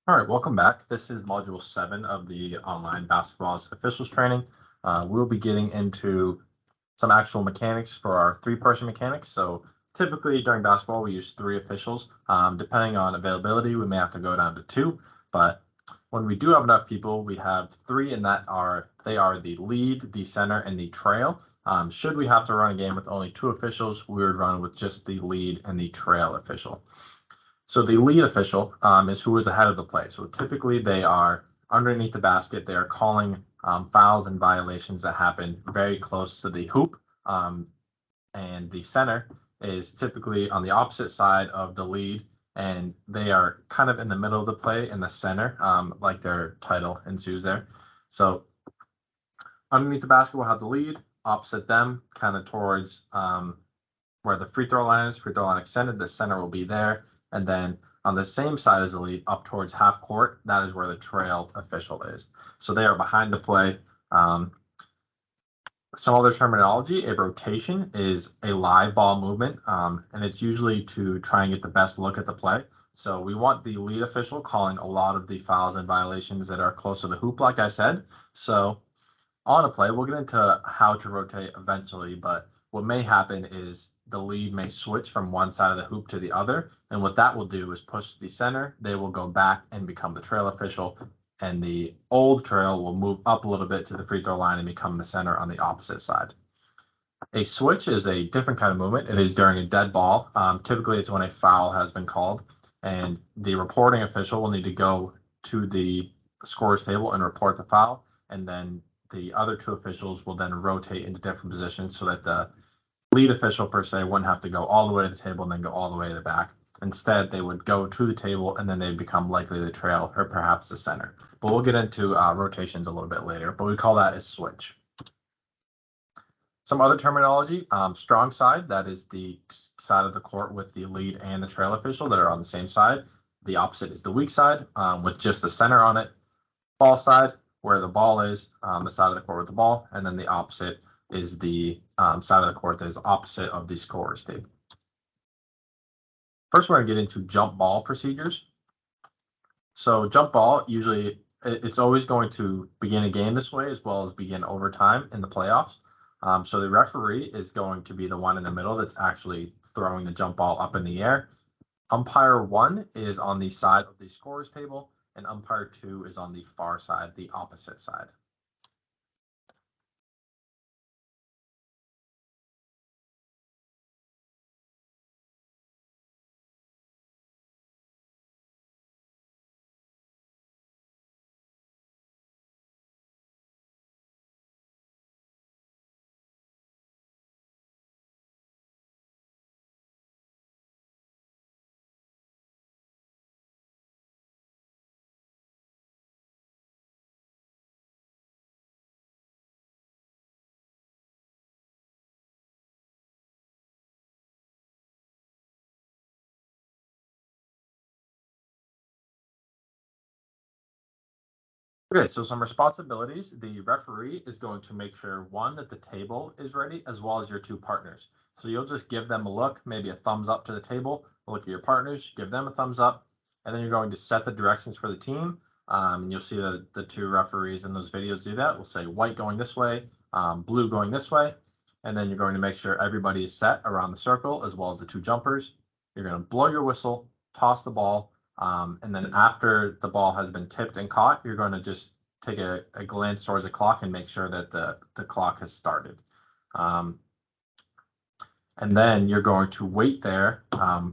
All right, welcome back. This is Module 7 of the online basketball's officials training. We'll be getting into some actual mechanics for our three-person mechanics. So typically during basketball, we use 3 officials. Depending on availability, we may have to go down to 2. But when we do have enough people, we have 3, and they are the lead, the center, and the trail. Should we have to run a game with only 2 officials, we would run with just the lead and the trail official. So the lead official is who is ahead of the play. So typically they are underneath the basket. They are calling fouls and violations that happen very close to the hoop. And the center is typically on the opposite side of the lead, and they are kind of in the middle of the play in the center, like their title ensues there. So underneath the basket, we'll have the lead. Opposite them, kind of towards where the free throw line is, free throw line extended, the center will be there. And then on the same side as the lead, up towards half court, that is where the trail official is. So they are behind the play. Some other terminology, a rotation is a live ball movement, and it's usually to try and get the best look at the play. So we want the lead official calling a lot of the fouls and violations that are close to the hoop, like I said. So on a play, we'll get into how to rotate eventually, but what may happen is the lead may switch from one side of the hoop to the other, and what that will do is push the center. They will go back and become the trail official, and the old trail will move up a little bit to the free throw line and become the center on the opposite side. A switch is a different kind of movement. It is during a dead ball. Typically, it's when a foul has been called, and the reporting official will need to go to the scorer's table and report the foul, and then the other 2 officials will then rotate into different positions so that the lead official per se wouldn't have to go all the way to the table and then go all the way to the back. Instead, they would go to the table and then they'd become likely the trail or perhaps the center. But we'll get into rotations a little bit later, but we call that a switch. Some other terminology, strong side, that is the side of the court with the lead and the trail official that are on the same side. The opposite is the weak side with just the center on it. Ball side, where the ball is, the side of the court with the ball, and then the opposite is the side of the court that is opposite of the scorer's table. First, we're going to get into jump ball procedures. So jump ball, usually it's always going to begin a game this way as well as begin overtime in the playoffs. So the referee is going to be the one in the middle that's actually throwing the jump ball up in the air. Umpire 1 is on the side of the scorer's table, and umpire 2 is on the far side, the opposite side. Okay, so some responsibilities. The referee is going to make sure, 1, that the table is ready, as well as your 2 partners. So you'll just give them a look, maybe a thumbs up to the table, look at your partners, give them a thumbs up, and then you're going to set the directions for the team. And you'll see that the 2 referees in those videos do that. We'll say white going this way, blue going this way, and then you're going to make sure everybody is set around the circle, as well as the 2 jumpers. You're going to blow your whistle, toss the ball, and then after the ball has been tipped and caught, you're going to just take a glance towards the clock and make sure that the clock has started. And then you're going to wait there.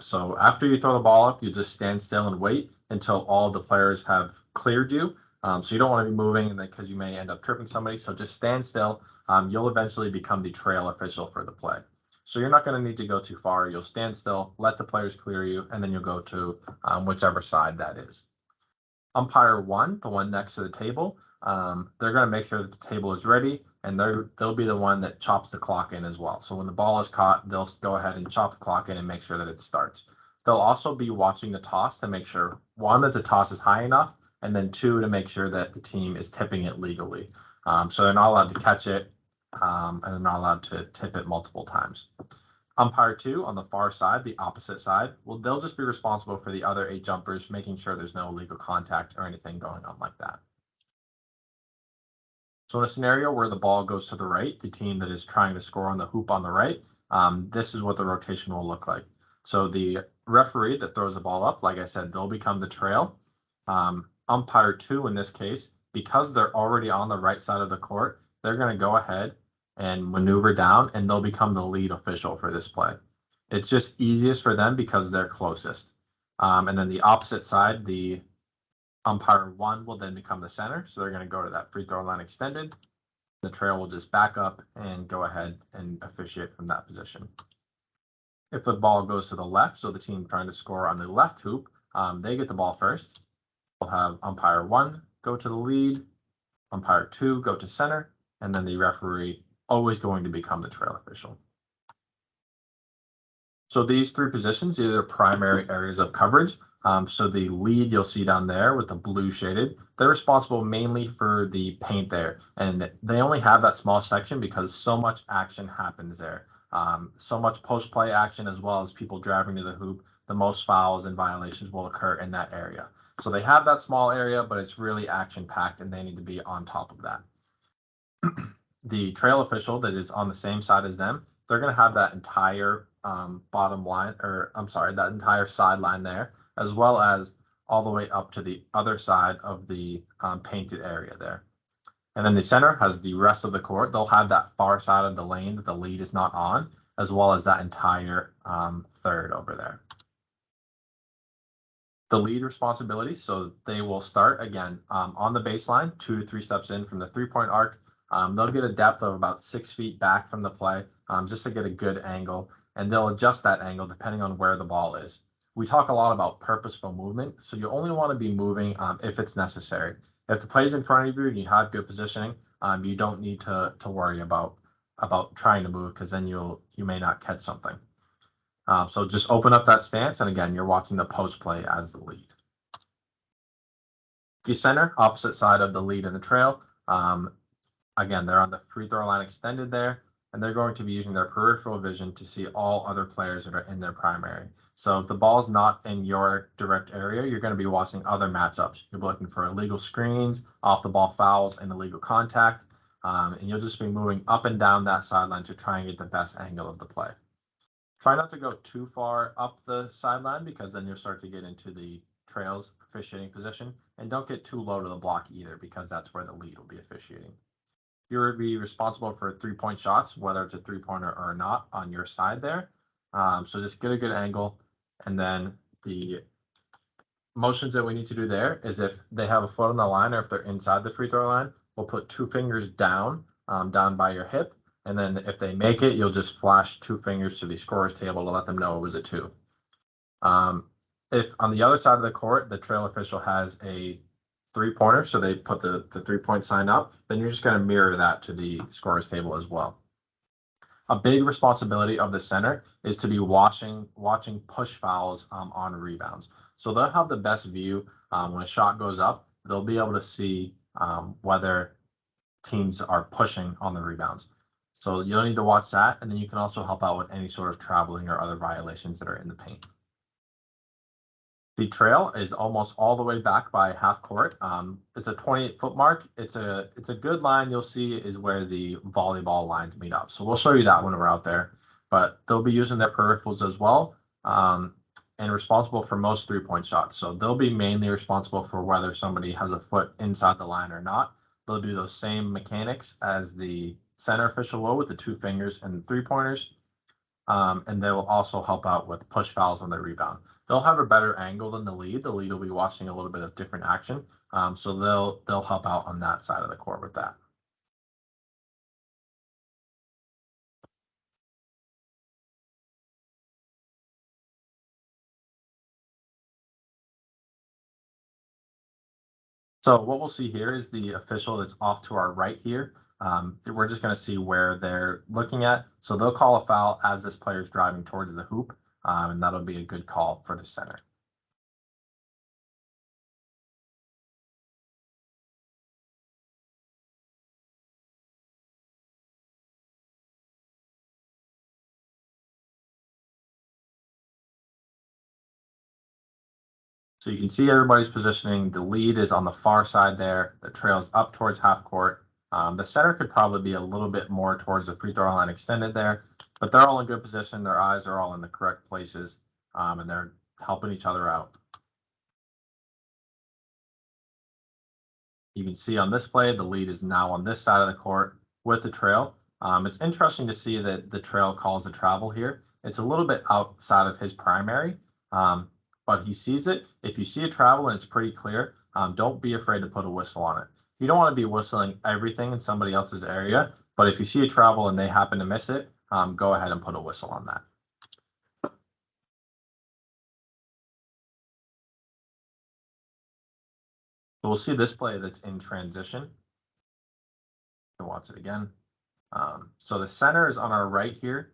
So after you throw the ball up, you just stand still and wait until all the players have cleared you. So you don't want to be moving because you may end up tripping somebody. So just stand still. You'll eventually become the trail official for the play. So you're not going to need to go too far. You'll stand still, let the players clear you, and then you'll go to whichever side that is. Umpire 1, the one next to the table, they're going to make sure that the table is ready, and they'll be the one that chops the clock in as well. So when the ball is caught, they'll go ahead and chop the clock in and make sure that it starts. They'll also be watching the toss to make sure, 1, that the toss is high enough, and then 2, to make sure that the team is tipping it legally. So they're not allowed to catch it, and they're not allowed to tip it multiple times. Umpire 2 on the far side, the opposite side, well, they'll just be responsible for the other 8 jumpers, making sure there's no illegal contact or anything going on like that. So in a scenario where the ball goes to the right, the team that is trying to score on the hoop on the right, this is what the rotation will look like. So the referee that throws the ball up, like I said, they'll become the trail. Umpire 2 in this case, because they're already on the right side of the court, they're going to go ahead and maneuver down, and they'll become the lead official for this play. It's just easiest for them because they're closest. And then the opposite side, the umpire 1 will then become the center. So they're going to go to that free throw line extended. The trail will just back up and go ahead and officiate from that position. If the ball goes to the left, so the team trying to score on the left hoop, they get the ball first. We'll have umpire 1 go to the lead, umpire 2 go to center, and then the referee always going to become the trail official. So these 3 positions, these are primary areas of coverage. So the lead you'll see down there with the blue shaded, they're responsible mainly for the paint there. And they only have that small section because so much action happens there. So much post-play action as well as people driving to the hoop, the most fouls and violations will occur in that area. So they have that small area, but it's really action-packed and they need to be on top of that. The trail official that is on the same side as them, they're going to have that entire bottom line, or I'm sorry, that entire sideline there, as well as all the way up to the other side of the painted area there. And then the center has the rest of the court. They'll have that far side of the lane that the lead is not on, as well as that entire third over there. The lead responsibilities, so they will start again on the baseline, 2 to 3 steps in from the 3-point arc. They'll get a depth of about 6 feet back from the play just to get a good angle, and they'll adjust that angle depending on where the ball is. We talk a lot about purposeful movement, so you only want to be moving if it's necessary. If the play's in front of you and you have good positioning, you don't need to worry about trying to move because then you may not catch something. So just open up that stance, and again, you're watching the post play as the lead. The center, opposite side of the lead and the trail. Again, they're on the free throw line extended there, and they're going to be using their peripheral vision to see all other players that are in their primary. So if the ball's not in your direct area, you're going to be watching other matchups. You'll be looking for illegal screens, off the ball fouls, and illegal contact. And you'll just be moving up and down that sideline to try and get the best angle of the play. Try not to go too far up the sideline because then you'll start to get into the trails officiating position. And don't get too low to the block either because that's where the lead will be officiating. You'll be responsible for 3-point shots, whether it's a 3-pointer or not on your side there. So just get a good angle. And then the motions that we need to do there is if they have a foot on the line or if they're inside the free throw line, we'll put 2 fingers down, down by your hip. And then if they make it, you'll just flash 2 fingers to the scorer's table to let them know it was a 2. If on the other side of the court, the trail official has a 3-pointer, so they put the 3-point sign up, then you're just going to mirror that to the scorer's table as well. A big responsibility of the center is to be watching push fouls on rebounds. So they'll have the best view when a shot goes up. They'll be able to see whether teams are pushing on the rebounds. So you'll need to watch that, and then you can also help out with any sort of traveling or other violations that are in the paint. The trail is almost all the way back by half court. It's a 28-foot mark. It's a good line you'll see is where the volleyball lines meet up. So we'll show you that when we're out there. But they'll be using their peripherals as well and responsible for most 3-point shots. So they'll be mainly responsible for whether somebody has a foot inside the line or not. They'll do those same mechanics as the center official will with the 2 fingers and the 3-pointers. And they will also help out with push fouls on the rebound. They'll have a better angle than the lead. The lead will be watching a little bit of different action. So they'll help out on that side of the court with that. So what we'll see here is the official that's off to our right here. We're just going to see where they're looking at. So they'll call a foul as this player is driving towards the hoop, and that'll be a good call for the center. So you can see everybody's positioning. The lead is on the far side there. The trail's up towards half court. The center could probably be a little bit more towards the free throw line extended there, but they're all in good position. Their eyes are all in the correct places, and they're helping each other out. You can see on this play, the lead is now on this side of the court with the trail. It's interesting to see that the trail calls a travel here. It's a little bit outside of his primary, but he sees it. If you see a travel and it's pretty clear, don't be afraid to put a whistle on it. You don't want to be whistling everything in somebody else's area, but if you see a travel and they happen to miss it, go ahead and put a whistle on that. So we'll see this play that's in transition. We'll watch it again. So the center is on our right here.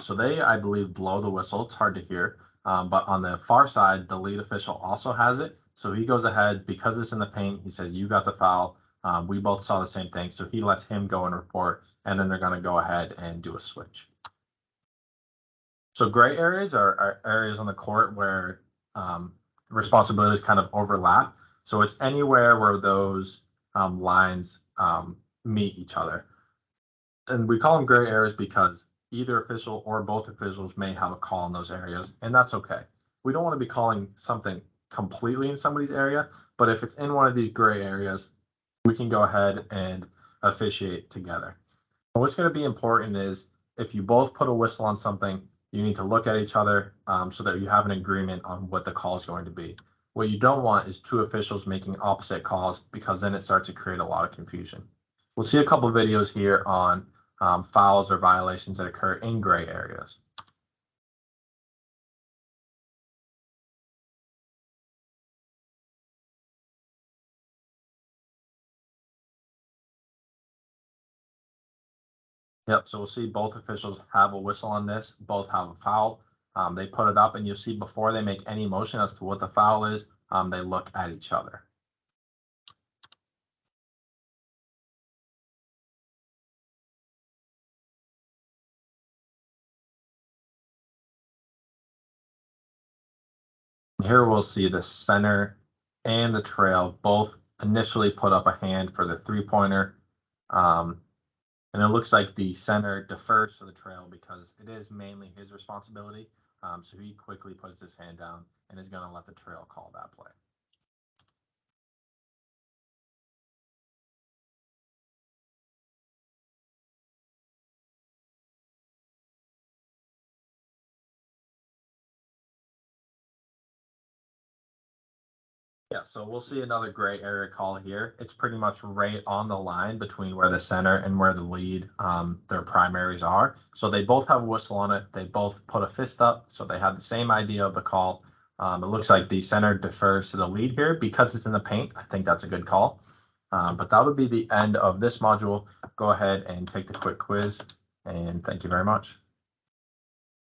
So they, I believe, blow the whistle. It's hard to hear. But on the far side, the lead official also has it. So he goes ahead, because it's in the paint, he says, you got the foul. We both saw the same thing. So he lets him go and report, and then they're going to go ahead and do a switch. So gray areas are areas on the court where responsibilities kind of overlap. So it's anywhere where those lines meet each other. And we call them gray areas because either official or both officials may have a call in those areas, and that's okay. We don't want to be calling something completely in somebody's area, but if it's in one of these gray areas, we can go ahead and officiate together. And what's going to be important is if you both put a whistle on something, you need to look at each other so that you have an agreement on what the call is going to be. What you don't want is two officials making opposite calls, because then it starts to create a lot of confusion. We'll see a couple of videos here on fouls or violations that occur in gray areas. Yep, so we'll see both officials have a whistle on this, both have a foul. They put it up, and you'll see before they make any motion as to what the foul is, they look at each other. Here we'll see the center and the trail both initially put up a hand for the three-pointer. And it looks like the center defers to the trail because it is mainly his responsibility. So he quickly puts his hand down and is going to let the trail call that play. Yeah, so we'll see another gray area call here. It's pretty much right on the line between where the center and where the lead, their primaries are. So they both have a whistle on it. They both put a fist up, so they have the same idea of the call. It looks like the center defers to the lead here because it's in the paint. I think that's a good call. But that would be the end of this module. Go ahead and take the quick quiz, and thank you very much.